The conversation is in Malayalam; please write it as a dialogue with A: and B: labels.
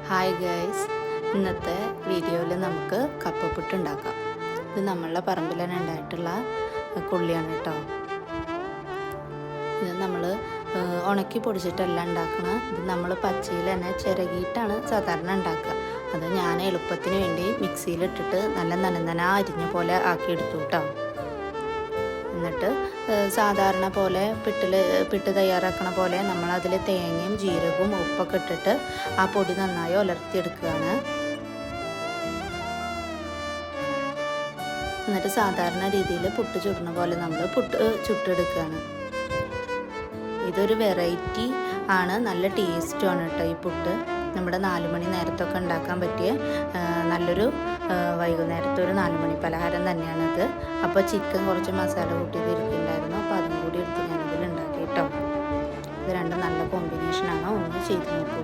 A: ഹായ് ഗൈസ്, ഇന്നത്തെ വീഡിയോയിൽ നമുക്ക് കപ്പപ്പുട്ട് ഉണ്ടാക്കാം. ഇത് നമ്മളുടെ പറമ്പിൽ തന്നെ ഉണ്ടായിട്ടുള്ള കൊള്ളിയാണ് കേട്ടോ. ഇത് നമ്മൾ ഉണക്കി പൊടിച്ചിട്ടല്ല ഉണ്ടാക്കണം. ഇത് നമ്മൾ പച്ചയിൽ തന്നെ ചിരകിയിട്ടാണ് സാധാരണ ഉണ്ടാക്കുക. അത് ഞാൻ എളുപ്പത്തിന് വേണ്ടി മിക്സിയിലിട്ടിട്ട് നല്ല നനനന അരിഞ്ഞ പോലെ ആക്കിയെടുത്തു കേട്ടോ. എന്നിട്ട് സാധാരണ പോലെ പിട്ട് തയ്യാറാക്കണ പോലെ നമ്മളതിൽ തേങ്ങയും ജീരകവും ഉപ്പൊക്കെ ഇട്ടിട്ട് ആ പൊടി നന്നായി ഉലർത്തിയെടുക്കുകയാണ്. എന്നിട്ട് സാധാരണ രീതിയിൽ പുട്ട് ചുടുന്ന പോലെ നമ്മൾ പുട്ട് ചുട്ടെടുക്കുകയാണ്. ഇതൊരു വെറൈറ്റി ആണ്, നല്ല ടേസ്റ്റുമാണ് കേട്ടോ ഈ പുട്ട്. നമ്മുടെ 4 മണി നേരത്തൊക്കെ ഉണ്ടാക്കാൻ പറ്റിയ നല്ലൊരു വൈകുന്നേരത്തെ ഒരു 4 മണി പലഹാരം തന്നെയാണിത്. അപ്പോൾ ചിക്കൻ കുറച്ച് മസാല കൂട്ടിയത് ഇരിക്കുന്നുണ്ടായിരുന്നു, അപ്പോൾ അതും കൂടി എടുത്ത് ഞാനിതിൽ ഉണ്ടാക്കി കേട്ടോ. ഇത് രണ്ടും നല്ല കോമ്പിനേഷനാണ്, ഒന്ന് ചെയ്ത് നോക്കൂ.